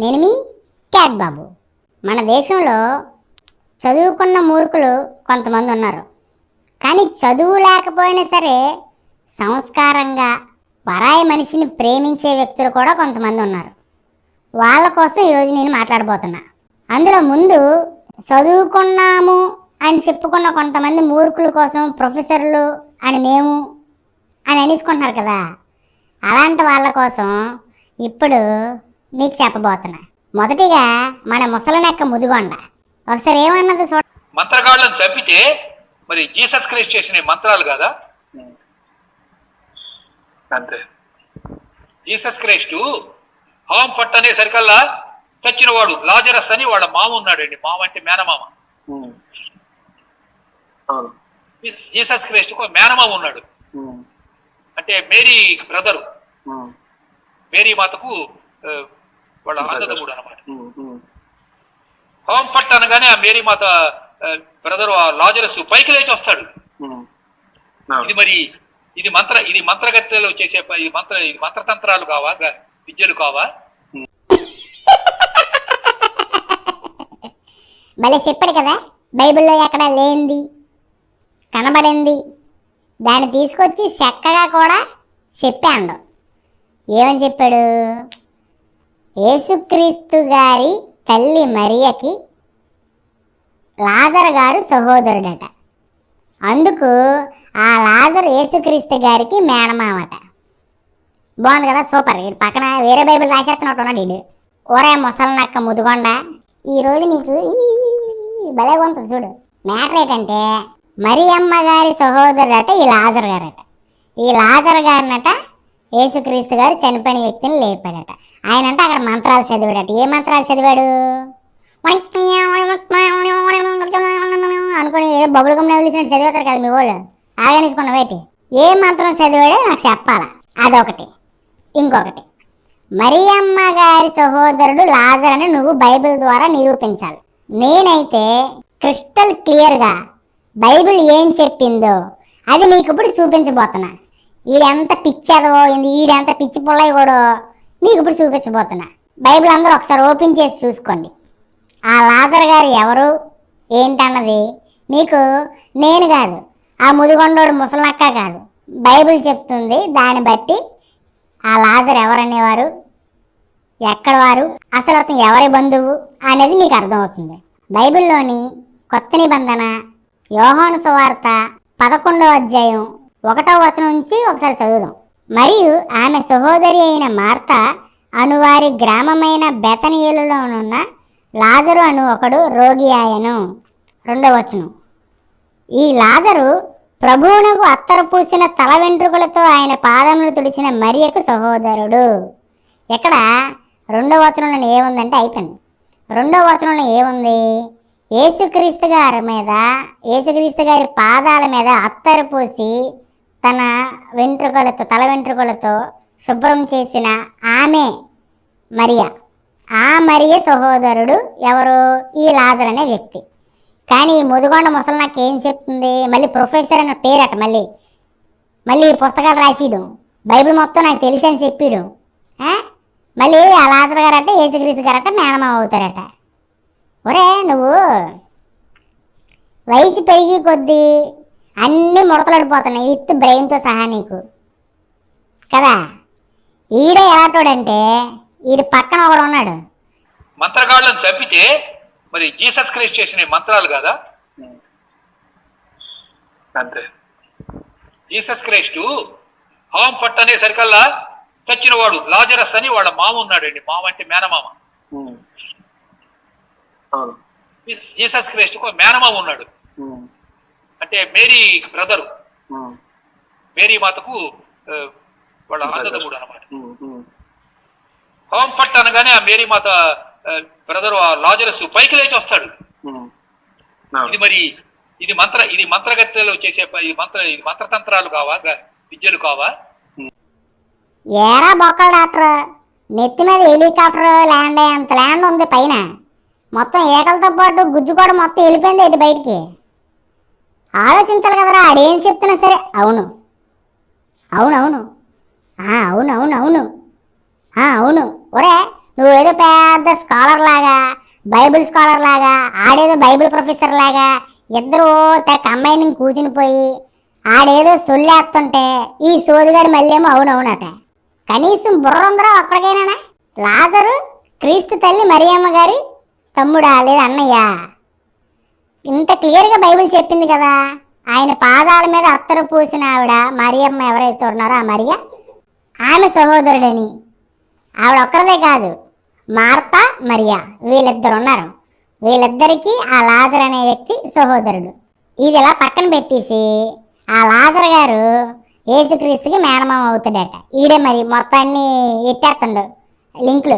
నేను మీ క్యాట్ బాబు. మన దేశంలో చదువుకున్న మూర్ఖులు కొంతమంది ఉన్నారు. కానీ చదువు లేకపోయినా సరే సంస్కారంగా పరాయి మనిషిని ప్రేమించే వ్యక్తులు కూడా కొంతమంది ఉన్నారు. వాళ్ళ కోసం ఈరోజు నేను మాట్లాడబోతున్నా. అందులో ముందు చదువుకున్నాము అని చెప్పుకున్న కొంతమంది మూర్ఖుల కోసం ప్రొఫెసర్లు అని మేము అని అనేసుకుంటున్నారు కదా, అలాంటి వాళ్ళ కోసం ఇప్పుడు మీకు చెప్పబోతున్నా. మొదటిగా మన ముసలనెక్క ముదిగొండ ఒకసారి ఏమన్నది చూడ. మంత్రగాళ్ళని చంపితే మరి జీసస్ క్రైస్ట్ చేసిన మంత్రాలు కదా, అంతే. జీసస్ క్రైస్టు హోం పట్టు అనే సరికల్లా చచ్చిన వాడు లాజరస్ అని వాళ్ళ మామ ఉన్నాడండి. మామ అంటే మేనమామ. జీసస్ క్రైస్ట్ మేనమామ ఉన్నాడు, అంటే మేరీ బ్రదరు, మేరీ మాతకు వాళ్ళ అన్నదమ్ముడు అనమాట. హోం పట్టు అనగానే ఆ మేరీ మాత బ్రదరు ఆ లాజరస్ పైకి లేచి వస్తాడు. ఇది మరి ఇది మంత్రగత్తెలు చేసే ఇది మంత్రతంత్రాలు కావా, విద్యలు కావా? భలే చెప్పాడు కదా, బైబిల్లో ఎక్కడ లేనిది కనబడింది దాన్ని తీసుకొచ్చి చక్కగా కూడా చెప్పాడు. ఏమని చెప్పాడు? యేసుక్రీస్తు గారి తల్లి మరియకి లాజరు గారు సహోదరుడట. అందుకు ఆ లాజరు యేసుక్రీస్తు గారికి మేనమామట. బాగుంది కదా, సూపర్. ఈ పక్కన వేరే బైబిల్ రాసేస్తున్నట్టున్నాడు వీడు. ఓరే ముసలనక్క ముదుగొండ, ఈరోజు నీకు భలే ఉంటుంది చూడు. మ్యాటర్ ఏంటంటే మరియమ్మ గారి సహోదరుడట ఈ లాజరు గారట. ఈ లాజరు గారినట యేసుక్రీస్తు గారు చనిపోయిన వ్యక్తిని లేపాడట. ఆయన అంటే అక్కడ మంత్రాలు చదివాడట. ఏ మంత్రాలు చదివాడు అనుకుని ఏదో బబుల్ గమ్ నవ్వులిసినట్టు చదివేతారు కదా మీ వాళ్ళు, ఆగనిసుకున్న వేటి. ఏ మంత్రం చదివాడో నాకు చెప్పాలా, అదొకటి. ఇంకొకటి, మరియమ్మ గారి సహోదరుడు లాజర్ అని నువ్వు బైబిల్ ద్వారా నిరూపించాలి. నేనైతే క్రిస్టల్ క్లియర్గా బైబిల్ ఏం చెప్పిందో అది నీకు ఇప్పుడు చూపించబోతున్నా. ఈడెంత పిచ్చేదవో ఈడెంత పిచ్చి పుల్లయ్య కూడా మీకు ఇప్పుడు చూపించబోతున్నా. బైబిల్ అందరూ ఒకసారి ఓపెన్ చేసి చూసుకోండి. ఆ లాజర్ గారు ఎవరు ఏంటన్నది మీకు నేను కాదు, ఆ ముదిగొండోడు ముసలనక్క కాదు, బైబిల్ చెప్తుంది. దాన్ని బట్టి ఆ లాజర్ ఎవరనేవారు, ఎక్కడ వారు, అసలు అతను ఎవరి బంధువు అనేది మీకు అర్థమవుతుంది. బైబిల్లోని కొత్త నిబంధన యోహాను సువార్త 11వ అధ్యాయం 1వ వచనం నుంచి ఒకసారి చదువుదాం. మరియు ఆమె సహోదరి అయిన మార్త అనువారి గ్రామమైన బెతనియేలులోనున్న లాజరు అను ఒకడు రోగి ఆయను. 2వ వచనం, ఈ లాజరు ప్రభువునకు అత్తరు పూసిన తల వెంట్రుకలతో ఆయన పాదములు తుడిచిన మరియకు సహోదరుడు. ఇక్కడ 2వ వచనంలో ఏముందంటే అయిపోయింది. 2వ వచనంలో ఏముంది? యేసుక్రీస్తు గారి మీద, యేసుక్రీస్తు గారి పాదాల మీద అత్తరు పూసి తన వెంట్రుకలతో, తల వెంట్రుకలతో శుభ్రం చేసిన ఆమె మరియా. ఆ మరియ సహోదరుడు ఎవరు? ఈ లాజర్ అనే వ్యక్తి. కానీ ఈ ముదిగొండ ముసలి నాకు ఏం చెప్తుంది? మళ్ళీ ప్రొఫెసర్ అన్న పేరట, మళ్ళీ పుస్తకాలు రాసియడం, బైబిల్ మొత్తం నాకు తెలిసి అని చెప్పిడు. మళ్ళీ ఆ లాజర్ గారట యేసుక్రీస్తు గారట మేనమామ అవుతారట. ఒరే నువ్వు వయసు పెరిగి కొద్దీ అన్నీ ముడతలాడిపోతున్నాయి విత్ బ్రెయిన్తో సహా నీకు కదా. ఈడ ఎలాంటోడంటే ఈడు పక్కన ఒకడు ఉన్నాడు. మంత్రగాళ్ళని చంపితే మరి జీసస్ క్రైస్ట్ చేసిన మంత్రాలు కదా, అంతే. జీసస్ క్రైస్టు హోం పట్టు అనే సరికల్లా చచ్చిన వాడు లాజరస్ అని వాళ్ళ మామ ఉన్నాడండి. మామ అంటే మేనమామ. జీసస్ క్రైస్ట్ మేనమామ ఉన్నాడు, అంటే మేరీ బ్రదరు, మేరీ మాతకు వాళ్ళ అన్నదమ్ముడు అనమాట. హోం పట్టు అనగానే ఆ మేరీ మాత బ్రదరు ఆ లాజరస్ పైకి లేచి వస్తాడు. ఇది మరి ఇది మంత్రగత్తెలు చేసే మంత్రతంత్రాలు కావా, విద్యలు కావా? ఏరా బొక్కల డాక్టర్, నెత్తి మీద హెలికాప్టర్ ల్యాండ్ అయ్యేంత ల్యాండ్ ఉంది పైన, మొత్తం ఏకలతో పాటు గుజ్జు కూడా మొత్తం వెళ్ళిపోయింది ఏంటి బయటికి. ఆలోచించాలి కదరా, ఆడేం చెప్తున్నా సరే అవును అవును అవును అవును అవును అవును అవును ఒరే నువ్వు ఏదో పెద్ద స్కాలర్ లాగా, బైబిల్ స్కాలర్ లాగా, ఆడేదో బైబిల్ ప్రొఫెసర్ లాగా ఇద్దరు కంబైనింగ్ కూర్చుని పోయి ఆడేదో సొల్లేస్తుంటే ఈ సోదిగాడు మళ్ళీ ఏమో అవునవునట. కనీసం బుర్ర ఉందరా ఒక్కడికైనా? లాజరు క్రీస్తు తల్లి మరియమ్మ గారి తమ్ముడా లేదా అన్నయ్య? ఇంత క్లియర్గా బైబిల్ చెప్పింది కదా. ఆయన పాదాల మీద అత్తరు పూసిన ఆవిడ మరియమ్మ ఎవరైతే ఉన్నారో ఆ మరియ ఆమె సహోదరుడని. ఆవిడ ఒక్కరిదే కాదు, మార్తా మరియా వీళ్ళిద్దరు ఉన్నారు. వీళ్ళిద్దరికీ ఆ లాజర్ అనే వ్యక్తి సహోదరుడు. ఇది ఇలా పక్కన పెట్టేసి ఆ లాజర్ గారు యేసుక్రీస్తుకి మేనమామ అవుతాడట. ఈడే మరి మొత్తాన్ని ఎట్టేస్తుండు లింకులు.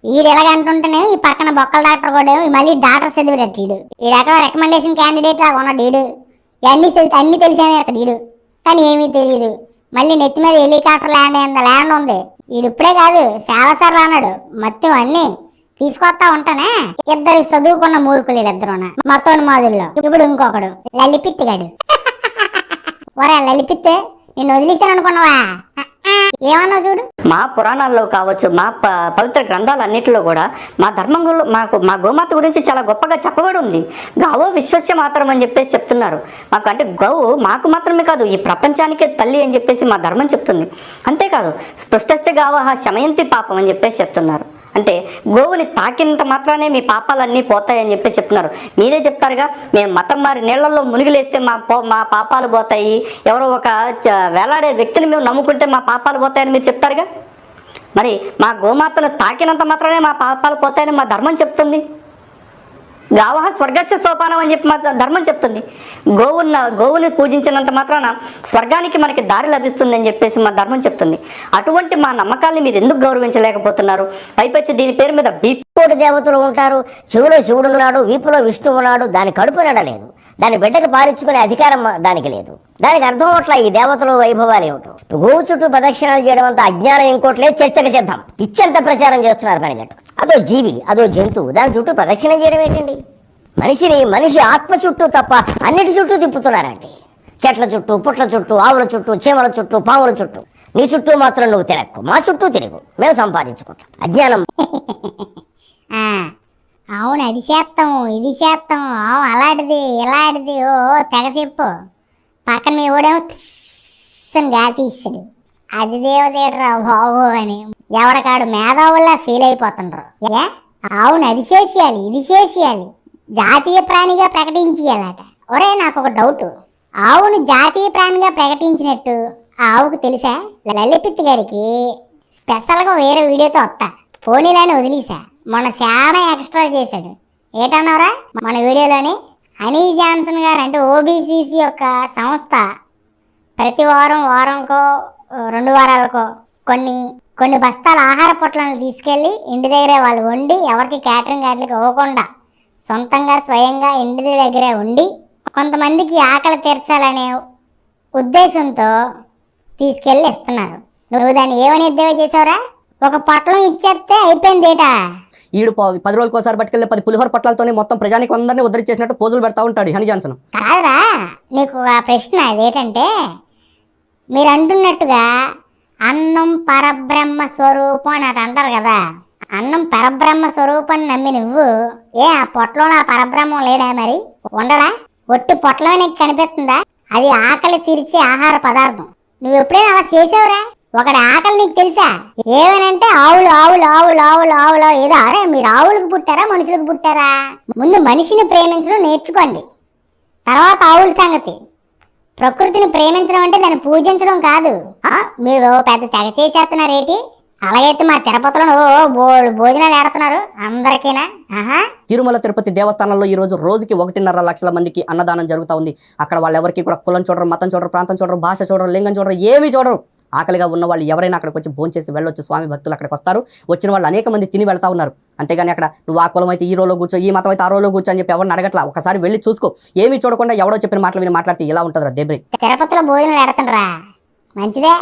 ఈడు ఎలాగంటుంటేనే ఈ పక్కన బొక్కల డాక్టర్ కూడా మళ్ళీ డాక్టర్ చదివాడట. ఈడెక్కడ రికమెండేషన్ క్యాండిడేట్ లాగా ఉన్నాడు. అన్నీ తెలిసానే అతడు ఈడు, కానీ ఏమీ తెలియదు. మళ్ళీ నెత్తి మీద హెలికాప్టర్ ల్యాండ్ ఉంది. ఈడు ఇప్పుడే కాదు చాలాసార్లు అన్నాడు. మొత్తం అన్నీ తీసుకొస్తా ఉంటానే. ఇద్దరు చదువుకున్న మూర్ఖులు వీళ్ళిద్దరు మొత్తం మాదుల్లో. ఇప్పుడు ఇంకొకడు లలిపిత్తిగాడు. ఒరే లలిపిత్తే, నిన్ను వదిలేసాను అనుకున్నావా? ఏమన్నా చూడు. మా పురాణాల్లో కావచ్చు, మా పవిత్ర గ్రంథాలన్నింటిలో కూడా మా ధర్మంలో మా గోమాత గురించి చాలా గొప్పగా చెప్పబడి ఉంది. గావో విశ్వస్య మాత్రం అని చెప్పేసి చెప్తున్నారు. మాకు అంటే గోవు మాకు మాత్రమే కాదు, ఈ ప్రపంచానికే తల్లి అని చెప్పేసి మా ధర్మం చెప్తుంది. అంతేకాదు స్పృష్టస్య గావః శమయంతి పాపం అని చెప్పేసి చెప్తున్నారు. అంటే గోవుని తాకినంత మాత్రానే మీ పాపాలన్నీ పోతాయని చెప్పేసి చెప్తున్నారు. మీరే చెప్తారుగా, మేము మతం మారి నీళ్లలో మునిగిలేస్తే మా పాపాలు పోతాయి, ఎవరో ఒక వేలాడే వ్యక్తిని మేము నమ్ముకుంటే మా పాపాలు పోతాయని మీరు చెప్తారుగా. మరి మా గోమాతను తాకినంత మాత్రమే మా పాపాలు పోతాయని మా ధర్మం చెప్తుంది. గావః స్వర్గస్య సోపానం అని చెప్పి మా ధర్మం చెప్తుంది. గోవుని పూజించినంత మాత్రాన స్వర్గానికి మనకి దారి లభిస్తుంది అని చెప్పేసి మా ధర్మం చెప్తుంది. అటువంటి మా నమ్మకాల్ని మీరు ఎందుకు గౌరవించలేకపోతున్నారు? పైపచ్చి దీని పేరు మీద కోటి దేవతలు ఉంటారు, చెవులో శివుడు ఉన్నాడు, వీపులో విష్ణువు ఉన్నాడు, దాని కడుపు నడలేదు, దాని బిడ్డకు పారించుకునే అధికారం దానికి లేదు. దానికి అర్థం అవట్లా ఈ దేవతలు వైభవాలు ఏమిటో. గోవు చుట్టూ ప్రదక్షిణాలు చేయడం అంత అజ్ఞానం ఇంకోట్లే, చర్చకు సిద్ధం. పిచ్చంత ప్రచారం చేస్తున్నారు పనిగట్టు. అదో జీవి, అదో జంతువు, దాని చుట్టూ ప్రదక్షిణం చేయడం ఏంటండి? మనిషి ఆత్మ చుట్టూ తప్ప అన్నిటి చుట్టూ తిప్పుతున్నారండి. చెట్ల చుట్టూ, పుట్ల చుట్టూ, ఆవుల చుట్టూ, చీమల చుట్టూ, పాముల చుట్టూ. నీ చుట్టూ మాత్రం నువ్వు తిరక్కు, మా చుట్టూ తిరుగు, మేము సంపాదించుకుంటాం. అజ్ఞానం. అవును, అది చేస్తాం, ఇది చేస్తాం, అలాంటిది ఇలాంటిది ఓ తెగ చెప్పు. పక్కన మీ ఊడేమో అని గాలి తీస్తాడు. అది దేవదేటరా బాబు అని ఎవరికాడు మేధావుల్లా ఫీల్ అయిపోతుండ్రు. అవును, అది చేసేయాలి, ఇది చేసేయాలి, జాతీయ ప్రాణిగా ప్రకటించేయాలట. ఒరే నాకు ఒక డౌట్. ఆవును జాతీయ ప్రాణిగా ప్రకటించినట్టు ఆ ఆవుకు తెలుసా? లలిపిత్ గారికి స్పెషల్గా వేరే వీడియోతో వస్తా, పోనీలని వదిలేసా. మొన్న చాలా ఎక్స్ట్రా చేశాడు. ఏటన్నారా మన వీడియోలోని? హనీ జాన్సన్ గారు అంటే ఓబీసీసీ యొక్క సంస్థ ప్రతి వారంకో 2 వారాలకో కొన్ని బస్తాల ఆహార పొట్లను తీసుకెళ్ళి ఇంటి దగ్గరే వాళ్ళు వండి, ఎవరికి క్యాటరింగ్ వాటికి ఇవ్వకుండా సొంతంగా స్వయంగా ఇంటి దగ్గరే ఉండి కొంతమందికి ఆకలి తీర్చాలనే ఉద్దేశంతో తీసుకెళ్ళి ఇస్తున్నారు. నువ్వు దాన్ని ఏమని ఎద్దేవా చేసావురా? ఒక పొట్లం ఇచ్చేస్తే అయిపోయింది. ఏటా ఈడు 10 రోజులకు ఒకసారి పట్టుకెళ్ళి 10 పులిహోర పొట్లాలతోనే మొత్తం ప్రజానికి అందరినీ ఉద్ధరించేసినట్టు పోజులు పెడతా ఉంటాడు హనీ జాన్సన్. కాదురా, నీకు ఆ ప్రశ్న అదేంటంటే, మీరు అంటున్నట్టుగా అన్నం పరబ్రహ్మ స్వరూపం అని అంటారు కదా. అన్నం పరబ్రహ్మ స్వరూపాన్ని నమ్మి నువ్వు ఆ పొట్లంలో ఆ పరబ్రహ్మం లేదా? మరి ఉండరా? ఒట్టి పొట్లమే నీకు కనిపిస్తుందా? అది ఆకలి తీర్చే ఆహార పదార్థం. నువ్వు ఎప్పుడైనా అలా చేసావురా? ఒకటి ఆకలి నీకు తెలుసా? ఏమనంటే ఆవులు ఆవులు ఆవులు ఆవులు ఆవులు ఏదో. అరే మీరు ఆవులకు పుట్టారా మనుషులకు పుట్టారా? ముందు మనిషిని ప్రేమించడం నేర్చుకోండి, తర్వాత ఆవుల సంగతి. ప్రకృతిని ప్రేమించడం అంటే దాన్ని పూజించడం కాదు. మీరు పెద్ద తెగ చేసేస్తున్నారేంటి? అలాగైతే మా తిరుపతిలో భోజనాలు ఏడుతున్నారు అందరికీనా? తిరుమల తిరుపతి దేవస్థానంలో ఈ రోజుకి 1.5 లక్షల మందికి అన్నదానం జరుగుతూ ఉంది. అక్కడ వాళ్ళు ఎవరికి కూడా కులం చూడరు, మతం చూడరు, ప్రాంతం చూడరు, భాష చూడరు, లింగం చూడరు, ఏమీ చూడరు. ఆకలిగా ఉన్న వాళ్ళు ఎవరైనా అక్కడికి వచ్చి భోంచేసి వెళ్ళొచ్చు. స్వామి భక్తులు అక్కడికి వస్తారు. వచ్చిన వాళ్ళు అనేక మంది తిని వెళ్తా ఉన్నారు. అంతేగాని అక్కడ నువ్వు ఆ కులం అయితే ఈ రోలో కూర్చో, ఈ మతం అయితే ఆ రోలో కూర్చో అని చెప్పి ఎవరిని అడగట్లా. ఒకసారి వెళ్ళి చూసుకో. ఏమీ చూడకుండా ఎవడో చెప్పిన మాటలు విని మాట్లాడితే ఇలా ఉంటుందిరా దేబ్రి. తిరుపతిలో భోజనాలు ఎడతండ్రా, మంచిదే.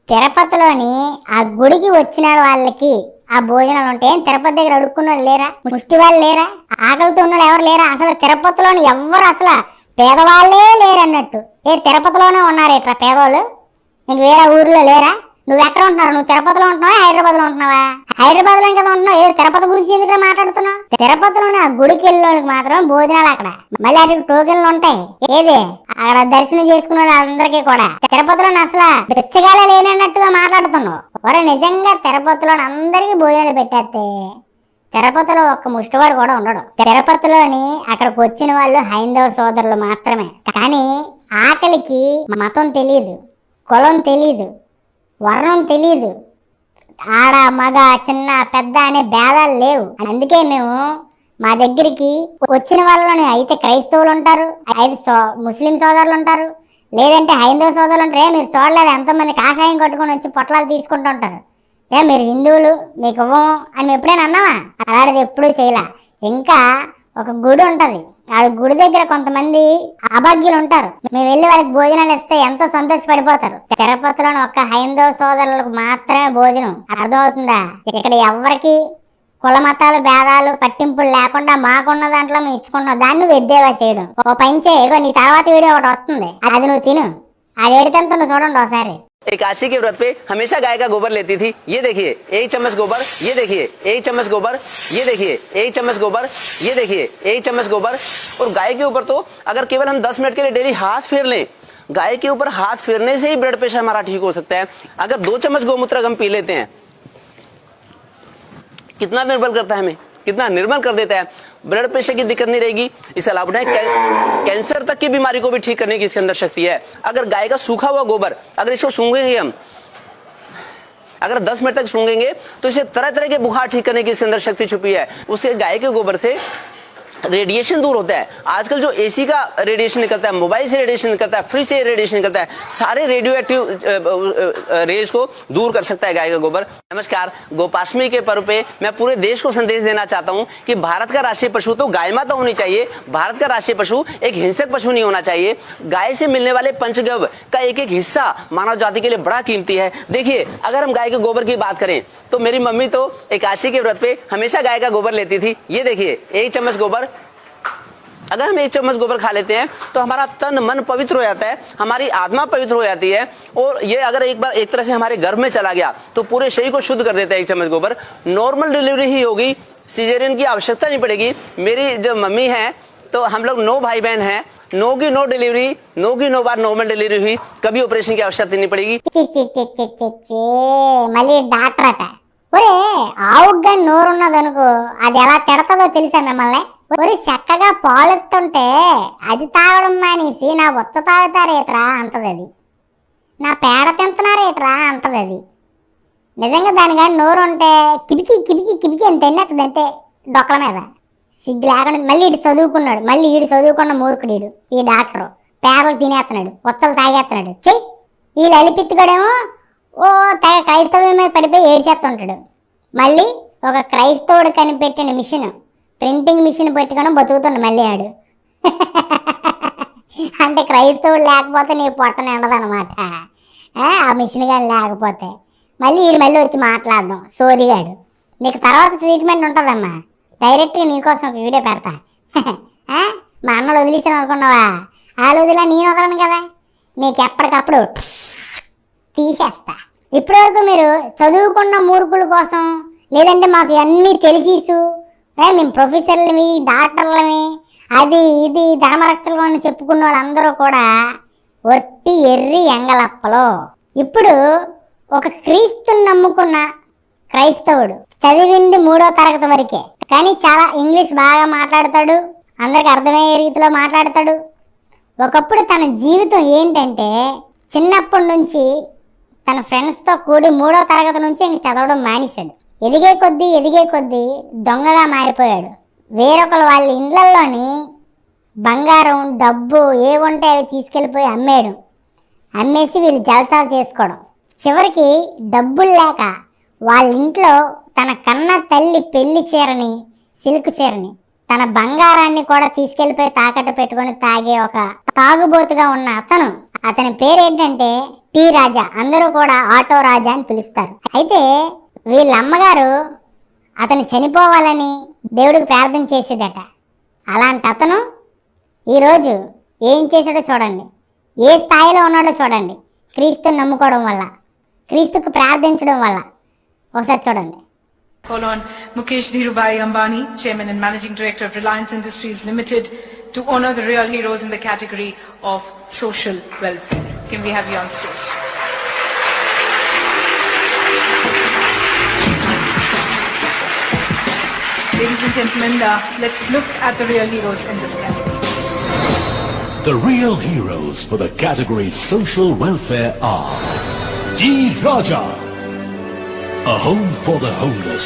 తిరుపతిలోని ఆ గుడికి వచ్చిన వాళ్ళకి ఆ భోజనాలు ఉంటాయి. తిరుపతి దగ్గర అడుక్కున్న వాళ్ళు లేరా? ముష్టి వాళ్ళు లేరా? ఆకలితో ఉన్న వాళ్ళు ఎవరు లేరా? అసలు తిరుపతిలోని ఎవ్వరు అసలు పేదవాళ్ళే లేరన్నట్టు. తిరుపతిలోనే ఉన్నారేట్రా పేదవాళ్ళు? నీకు వేరే ఊర్లో లేరా? నువ్వు ఎక్కడ ఉంటున్నావు? నువ్వు తిరుపతిలో ఉంటున్నావా, హైదరాబాద్లో ఉంటున్నావా? హైదరాబాద్లో కదా ఉంటున్నావు. ఏదో తిరుపతి గురించి ఎందుకు మాట్లాడుతున్నావు? తిరుపతిలోని ఆ గుడికి వెళ్ళేవాళ్ళకి మాత్రం భోజనాలు అక్కడ, మళ్ళీ అటు టోకెన్లు ఉంటాయి. ఏది అక్కడ దర్శనం చేసుకునే వాళ్ళందరికీ కూడా. తిరుపతిలోని అసలు బిచ్చగాలే లేనట్టుగా మాట్లాడుతున్నావు. ఒరే నిజంగా తిరుపతిలో అందరికీ భోజనాలు పెట్టేస్తే తిరుపతిలో ఒక్క ముష్టివాడు కూడా ఉండడు. తిరుపతిలోని అక్కడికి వచ్చిన వాళ్ళు హైందవ సోదరులు మాత్రమే. కానీ ఆకలికి మతం తెలియదు, కులం తెలియదు, వర్ణం తెలియదు, ఆడ మగ చిన్న పెద్ద అనే భేదాలు లేవు. అందుకే మేము మా దగ్గరికి వచ్చిన వాళ్ళని అయితే క్రైస్తవులు ఉంటారు, అయితే ముస్లిం సోదరులు ఉంటారు, లేదంటే హైందవ సోదరులు ఉంటారు. మీరు చూడలేదు ఎంతోమంది కాషాయం కట్టుకొని వచ్చి పొట్లాలు తీసుకుంటూ ఉంటారు. మీరు హిందువులు మీకు ఇవ్వము అని మేము ఎప్పుడైనా అన్నావా? అలాంటిది ఎప్పుడూ చేయలే. ఇంకా ఒక గుడి ఉంటుంది, ఆ గుడి దగ్గర కొంతమంది అభాగ్యులు ఉంటారు. మేము వెళ్ళి వాళ్ళకి భోజనాలు ఇస్తే ఎంతో సంతోషపడిపోతారు. తిరుపతిలోని ఒక్క హైందవ సోదరులకు మాత్రమే భోజనం. అర్థమవుతుందా? ఇక్కడ ఎవరికి కుల మతాలు భేదాలు పట్టింపులు లేకుండా మాకున్న దాంట్లో మేము ఇచ్చుకుంటున్నాం. దాన్ని నువ్వు ఎద్దేవా చేయడం. ఓ పని చేయ, నీ తర్వాత వీడియో ఒకటి వస్తుంది, అది నువ్వు తిను. అది ఏడితెంతో చూడండి ఒకసారి. एकादशी के व्रत पे हमेशा गाय का गोबर लेती थी। ये देखिए 1 चम्मच गोबर, ये देखिए 1 चम्मच गोबर, ये देखिए 1 चम्मच गोबर, ये देखिए 1 चम्मच गोबर। और गाय के ऊपर तो अगर केवल हम 10 मिनट के लिए डेली हाथ फेर लें, गाय के ऊपर हाथ फेरने से ही ब्लड प्रेशर हमारा ठीक हो सकता है। अगर 2 चम्मच गोमूत्र हम पी लेते हैं, कितना निर्मल करता है हमें, कितना निर्मल कर देता है। ब्लड प्रेशर की दिक्कत नहीं रहेगी। इसके अलावा कैंसर तक की बीमारी को भी ठीक करने की इसके अंदर शक्ति है। अगर गाय का सूखा हुआ गोबर अगर इसको सूंघेंगे हम, अगर 10 मिनट तक सूंघेंगे तो इसे तरह तरह के बुखार ठीक करने की इसके अंदर शक्ति छुपी है। उससे गाय के गोबर से रेडिएशन दूर होता है। आजकल जो एसी का रेडिएशन निकलता है, मोबाइल से रेडिएशन निकलता है, फ्रिज से रेडिएशन निकलता है, सारे रेडियो एक्टिव रेज को दूर कर सकता है गाय का गोबर। नमस्कार, गोपाष्टमी के पर्व पे मैं पूरे देश को संदेश देना चाहता हूँ कि भारत का राष्ट्रीय पशु तो गाय माता होनी चाहिए। भारत का राष्ट्रीय पशु एक हिंसक पशु नहीं होना चाहिए। गाय से मिलने वाले पंचगव्य का एक एक हिस्सा मानव जाति के लिए बड़ा कीमती है। देखिए, अगर हम गाय के गोबर की बात करें तो मेरी मम्मी तो एकादशी के व्रत पे हमेशा गाय का गोबर लेती थी। ये देखिए 1 चम्मच गोबर। अगर हम 1 चम्मच गोबर खा लेते हैं तो हमारा तन मन पवित्र हो जाता है, हमारी आत्मा पवित्र हो जाती है। और ये अगर एक बार एक तरह से हमारे गर्भ में चला गया तो पूरे शरीर को शुद्ध कर देता है 1 चम्मच गोबर। नॉर्मल डिलीवरी ही होगी, सिजेरियन की आवश्यकता नहीं पड़ेगी। मेरी जो मम्मी है तो हम लोग 9 भाई बहन हैं, 9 की 9 डिलीवरी, 9 की 9 बार नॉर्मल डिलीवरी हुई, कभी ऑपरेशन की आवश्यकता नहीं पड़ेगी। మళ్ళీ డాక్టర్ అట. ఒరే ఆవుగ్గా నోరున్నదనుకో, అది ఎలా తిడతదో తెలుసా మిమ్మల్ని? ఒరే చక్కగా పాలెత్తుంటే అది తాగడం మానేసి నా ఒత్త తాగుతారేట్రా అంటది అది, నా పేడ తింటున్నారేట్రా అంటది అది. నిజంగా దాని కానీ నోరు ఉంటే కిబికి కిబికి కిబికి అని తిన్నట్టుందంటే డొక్కల మీద సిగ్గు లేకుండా. మళ్ళీ ఇటు చదువుకున్నాడు, మళ్ళీ ఈడు చదువుకున్న మూర్ఖుడు ఈ డాక్టరు పేడలు తినేస్తున్నాడు, ఒత్తలు తాగేస్తున్నాడు. చెయ్యి ఈ లలిపిత్తుగడేమో ఓ తెగ క్రైస్తవం మీద పడిపోయి ఏడ్చేస్తుంటాడు. మళ్ళీ ఒక క్రైస్తవుడు కనిపెట్టిన మిషన్, ప్రింటింగ్ మిషన్ పెట్టుకొని బతుకుతుండు మళ్ళీ ఆడు. అంటే క్రైస్తవుడు లేకపోతే నీ పొట్ట నిండదనమాట ఆ మిషన్ కానీ లేకపోతే. మళ్ళీ వీడు మళ్ళీ వచ్చి మాట్లాడడం సోదిగాడు. నీకు తర్వాత ట్రీట్మెంట్ ఉంటుందమ్మా, డైరెక్ట్గా నీకోసం ఒక వీడియో పెడతా. మా అన్నలు వదిలేసాను అనుకున్నావా? వాళ్ళు వదిలా నేను వదలను కదా, మీకు ఎప్పటికప్పుడు తీసేస్తా. ఇప్పటివరకు మీరు చదువుకున్న మూర్ఖుల కోసం, లేదంటే మాకు అన్నీ తెలిసీసు మేము ప్రొఫెసర్లవి డాక్టర్లవి అది ఇది ధర్మరక్షలు అని చెప్పుకున్న వాళ్ళందరూ కూడా ఒట్టి ఎర్రి ఎంగలప్పలో. ఇప్పుడు ఒక క్రీస్తుని నమ్ముకున్న క్రైస్తవుడు చదివింది 3వ తరగతి వరకే, కానీ చాలా ఇంగ్లీష్ బాగా మాట్లాడతాడు, అందరికి అర్థమయ్యే రీతిలో మాట్లాడతాడు. ఒకప్పుడు తన జీవితం ఏంటంటే చిన్నప్పటి నుంచి తన ఫ్రెండ్స్తో కూడి 3వ తరగతి నుంచి ఇంక చదవడం మానేశాడు. ఎదిగే కొద్దీ దొంగగా మారిపోయాడు. వేరొకరు వాళ్ళ ఇండ్లలోని బంగారం డబ్బు ఏవుంటే అవి తీసుకెళ్ళిపోయి అమ్మేసి వీళ్ళు జలసాలు చేసుకోవడం. చివరికి డబ్బులు లేక వాళ్ళ ఇంట్లో తన కన్న తల్లి పెళ్లి చీరని, సిల్క్ చీరని, తన బంగారాన్ని కూడా తీసుకెళ్ళిపోయి తాకట్టు పెట్టుకొని తాగే ఒక తాగుబోతుగా ఉన్న అతని పేరు ఏంటంటే టీ రాజా. అందరూ కూడా ఆటో రాజా అని పిలుస్తారు. అయితే వీళ్ళ అమ్మగారు అతను చనిపోవాలని దేవుడికి ప్రార్థన చేసేదట. అలాంటి అతను ఈరోజు ఏం చేశాడో చూడండి, ఏ స్థాయిలో ఉన్నాడో చూడండి. క్రీస్తుని నమ్ముకోవడం వల్ల క్రీస్తుకు ప్రార్థించడం వల్ల. ఒకసారి చూడండి. Call on Mukesh Dhirubhai Ambani, Chairman and Managing Director of Reliance Industries Limited, to honor the real heroes in the category of social welfare. Can we have you on stage? Ladies and gentlemen, let's look at the real heroes in this category. The real heroes for the category social welfare are G. Raja, a home for the homeless.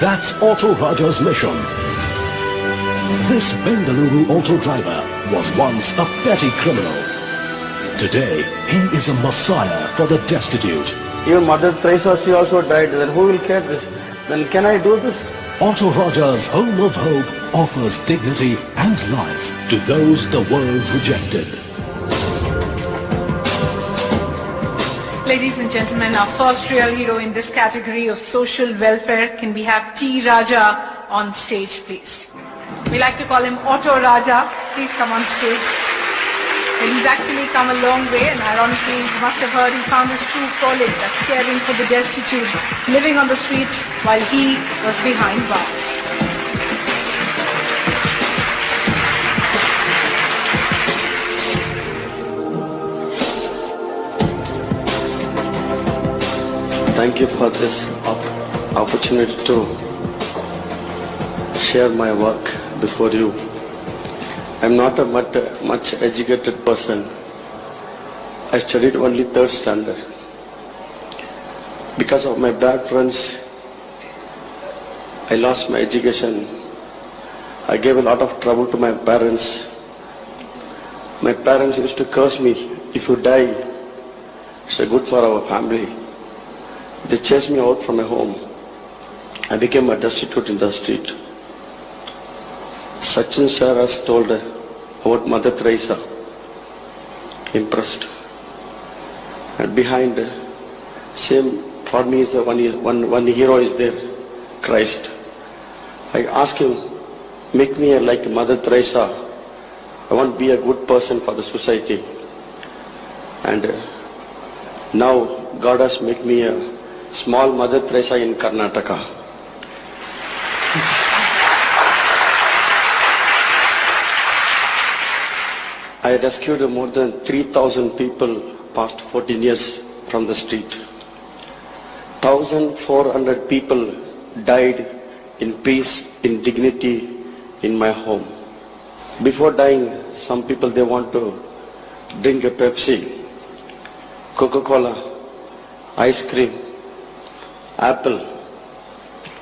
That's Auto Raja's mission. This Bengaluru auto driver was once a petty criminal. Today, he is a messiah for the destitute. Even Mother Teresa, she also died. Then who will care this? Then can I do this? Auto Raja's Home of Hope offers dignity and life to those the world rejected. Ladies and gentlemen, our first real hero in this category of social welfare, can we have T. Raja on stage, please? We like to call him Auto Raja. Please come on stage. And he's actually come a long way, and ironically, you must have heard he found his true calling, that's caring for the destitute, living on the streets while he was behind bars. Thank you for this opportunity to share my work before you. I'm not a much educated person. I studied only 3rd standard. Because of my bad friends, I lost my education. I gave a lot of trouble to my parents. My parents used to curse me, if you die, it's good for our family. They chased me out from my home. I became a destitute in the street. Sachin sir has told about Mother Teresa. Impressed. And behind, same for me is the one hero is there, Christ. I asked him, make me like Mother Teresa. I want to be a good person for the society. And now God has made me a small Mother Teresa in Karnataka. I rescued more than 3,000 people past 14 years from the street. 1,400 people died in peace, in dignity in my home. Before dying, some people they want to drink a Pepsi, Coca-Cola, ice cream, apple,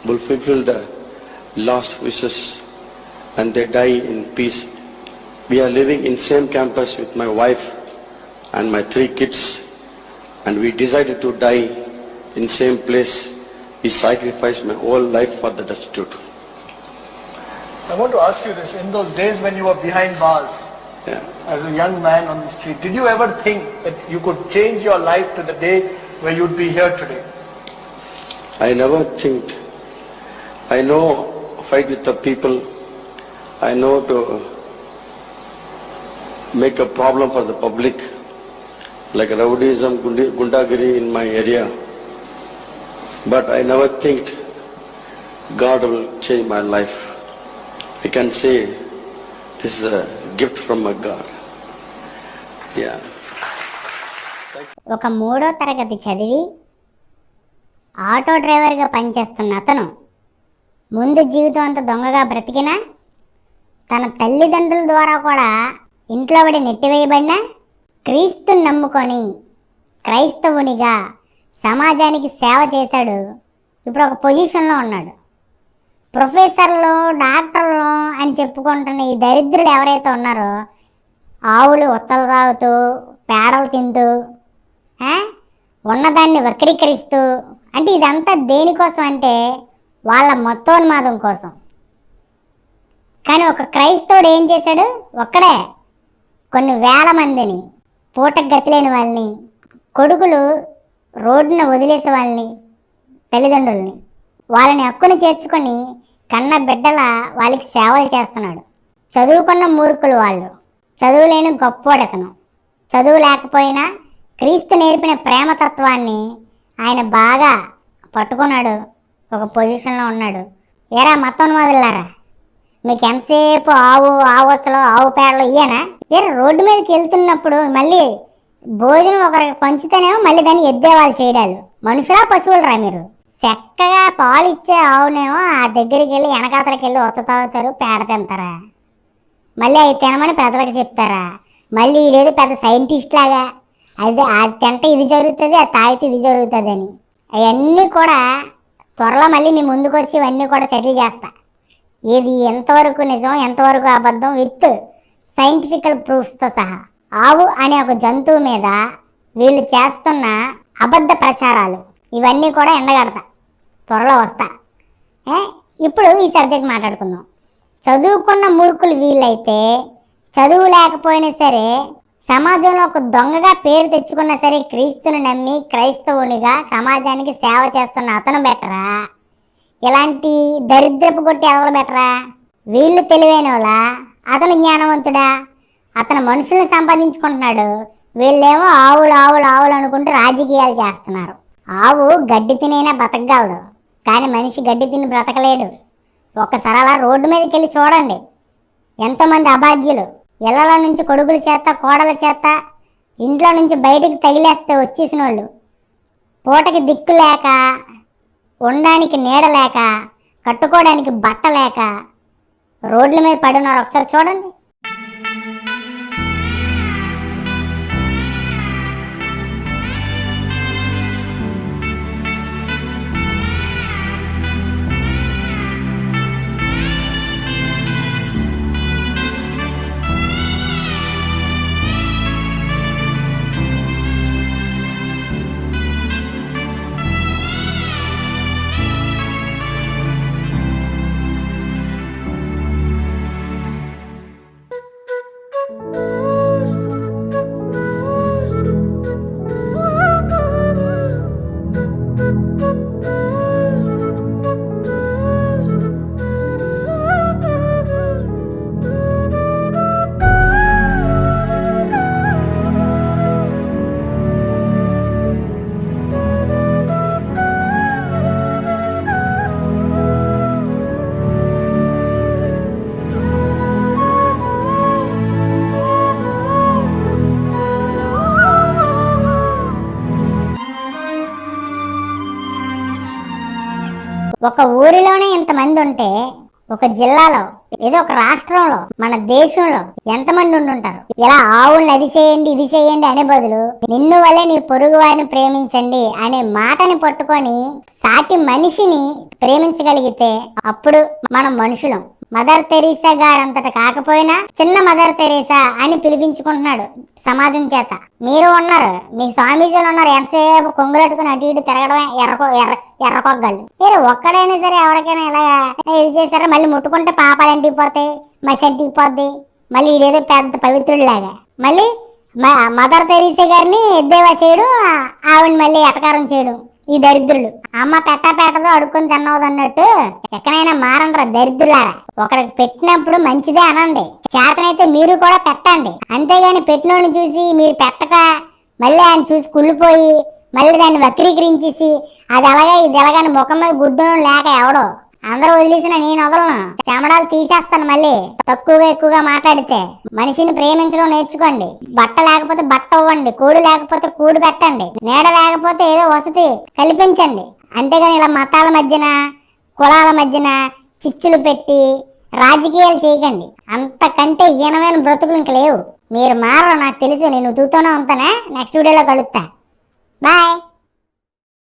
will fulfill the last wishes and they die in peace. We are living in same campus with my wife and my 3 kids, and we decided to die in same place. We sacrificed my whole life for the destitute. I want to ask you this. In those days when you were behind bars, as a young man on the street, did you ever think that you could change your life to the day where you'd be here today? I never think. I know fight with the people. I know to make a problem for the public, like rowdyism, gundagiri in my area. But I never think God will change my life. I can say this is a gift from my God. Yeah. ఒక 3వ తరగతి చదివి auto డ్రైవర్గా పనిచేస్తున్న అతను ముందు జీవితం అంతా దొంగగా బ్రతికినా తన తల్లిదండ్రుల ద్వారా కూడా ఇంట్లో పడి నెట్టివేయబడినా క్రీస్తుని నమ్ముకొని క్రైస్తవునిగా సమాజానికి సేవ చేశాడు. ఇప్పుడు ఒక పొజిషన్లో ఉన్నాడు. ప్రొఫెసర్లు, డాక్టర్లు అని చెప్పుకుంటున్న ఈ దరిద్రులు ఎవరైతే ఉన్నారో, ఆవులు ఉచ్చలు తాగుతూ పేడలు తింటూ ఉన్నదాన్ని వక్రీకరిస్తూ, అంటే ఇదంతా దేనికోసం అంటే వాళ్ళ మతోన్మాదం కోసం. కానీ ఒక క్రైస్తవుడు ఏం చేశాడు? ఒక్కడే కొన్ని వేల మందిని, పూటకు గతి లేని వాళ్ళని, కొడుకులు రోడ్డున వదిలేసే వాళ్ళని, తల్లిదండ్రుల్ని, వాళ్ళని హక్కును చేర్చుకొని కన్న బిడ్డల వాళ్ళకి సేవలు చేస్తున్నాడు. చదువుకున్న మూర్ఖులు వాళ్ళు, చదువు లేని గొప్పోడతను. చదువు లేకపోయినా క్రీస్తు నేర్పిన ప్రేమతత్వాన్ని ఆయన బాగా పట్టుకున్నాడు, ఒక పొజిషన్లో ఉన్నాడు. ఏరా మతం మొదలారా, మీకు ఎంతసేపు ఆవొచ్చలో ఆవు పేడలో ఇయ్యనా? ఏరా రోడ్డు మీదకి వెళ్తున్నప్పుడు మళ్ళీ భోజనం ఒకరికి పంచితేనేమో మళ్ళీ దాన్ని ఎద్దేవాళ్ళు చేయడాలు. మనుషులా పశువులరా మీరు? చక్కగా పాలు ఇచ్చే ఆవునేమో ఆ దగ్గరికి వెళ్ళి వెనకాతలకి వెళ్ళి ఒత్త తాగుతారు, పేడ తింటారా? మళ్ళీ అవి తినమని పెద్దలకు చెప్తారా? మళ్ళీ ఇదేదో పెద్ద సైంటిస్ట్ లాగా అది తింటే ఇది జరుగుతుంది, అది తాగితే ఇది జరుగుతుంది అని. అవన్నీ కూడా త్వరలో మళ్ళీ మీ ముందుకు వచ్చి ఇవన్నీ కూడా సెటిల్ చేస్తా. ఇది ఎంతవరకు నిజం, ఎంతవరకు అబద్ధం విత్ సైంటిఫికల్ ప్రూఫ్స్తో సహా. ఆవు అనే ఒక జంతువు మీద వీళ్ళు చేస్తున్న అబద్ధ ప్రచారాలు ఇవన్నీ కూడా ఎండగడతా, త్వరలో వస్తా. ఇప్పుడు ఈ సబ్జెక్ట్ మాట్లాడుకుందాం. చదువుకున్న మూర్ఖులు వీళ్ళైతే చదువు లేకపోయినా సరే సమాజంలో ఒక దొంగగా పేరు తెచ్చుకున్నా సరే క్రీస్తుని నమ్మి క్రైస్తవునిగా సమాజానికి సేవ చేస్తున్న అతను బెటరా, ఇలాంటి దరిద్రపు కొట్టి ఎవరు బెటరా? వీళ్ళు తెలివైన వాళ్ళ, అతను జ్ఞానవంతుడా? అతను మనుషుల్ని సంపాదించుకుంటున్నాడు, వీళ్ళేమో ఆవులు ఆవులు ఆవులు అనుకుంటూ రాజకీయాలు చేస్తున్నారు. ఆవు గడ్డి తినైనా బ్రతకగలదు, కానీ మనిషి గడ్డి తిని బ్రతకలేడు. ఒక్కసారి అలా రోడ్డు మీదకి వెళ్ళి చూడండి, ఎంతోమంది అభాగ్యులు ఇళ్లలో నుంచి కొడుకుల చేత కోడల చేత ఇంట్లో నుంచి బయటికి తగిలేస్తే వచ్చేసిన వాళ్ళు పూటకి దిక్కు లేక, ఉండడానికి నీడ లేక, కట్టుకోవడానికి బట్ట లేక రోడ్ల మీద పడి ఉన్నారు. ఒకసారి చూడండి. ఒక ఊరిలోనే ఇంతమంది ఉంటే ఒక జిల్లాలో ఏదో ఒక రాష్ట్రంలో మన దేశంలో ఎంతమంది ఉంటుంటారు? ఇలా ఆవుల్ని అది చేయండి ఇది చేయండి అనే బదులు నిన్ను వల్లే నీ పొరుగు వారిని ప్రేమించండి అనే మాటని పట్టుకొని సాటి మనిషిని ప్రేమించగలిగితే అప్పుడు మనం మనుషులం. మదర్ తెరీసా గారంతట కాకపోయినా చిన్న మదర్ తెరీసా అని పిలిపించుకుంటున్నాడు సమాజం చేత. మీరు ఉన్నారు, మీ స్వామీజీలు ఉన్నారు, ఎంతసేపు కొంగులెట్టుకుని అటు ఇటు తిరగడమే ఎర్రకొగ్గలు. మీరు ఒక్కడైనా సరే ఎవరికైనా ఇలా ఇది చేశారో మళ్ళీ ముట్టుకుంటే పాపాలు ఎంటిపోతాయి, మసి ఎంటిపోద్ది, మళ్ళీ ఇదేదో పెద్ద పవిత్రుడిలాగా మళ్ళీ మదర్ తెరీసా గారిని ఎద్దేవా చేయడం, ఆవిడని మళ్ళీ ఎటకారం చేయడం. ఈ దరిద్రులు అమ్మ పెట్టదో అడుక్కొని తిన్నవద్దు అన్నట్టు ఎక్కడైనా మారండ్రా దరిద్రులారా. ఒకరికి పెట్టినప్పుడు మంచిదే అనండి, చేతనైతే మీరు కూడా పెట్టండి. అంతేగాని పెట్టినోడిని చూసి మీరు పెట్టక మళ్ళీ ఆయన చూసి కుళ్ళిపోయి మళ్ళీ దాన్ని వక్రీకరించేసి అది అలాగే ఇది ఎలాగని ముఖం మీద గుడ్డం లేక ఎవడో అందరూ వదిలేసిన నేను వదలను, చెమడాలు తీసేస్తాను. మళ్ళీ తక్కువగా ఎక్కువగా మాట్లాడితే మనిషిని ప్రేమించడం నేర్చుకోండి. బట్ట లేకపోతే బట్ట ఇవ్వండి, కూడు లేకపోతే కూడు పెట్టండి, నీడ లేకపోతే ఏదో వసతి కల్పించండి. అంతేగాని ఇలా మతాల మధ్యన కులాల మధ్యన చిచ్చులు పెట్టి రాజకీయాలు చేయకండి. అంతకంటే ఈనమైన బ్రతుకులు ఇంక లేవు. మీరు మారో నాకు తెలుసు, నేను ఉతుకుతూనే ఉంటానే. నెక్స్ట్ వీడియోలో కలుస్తా. బాయ్.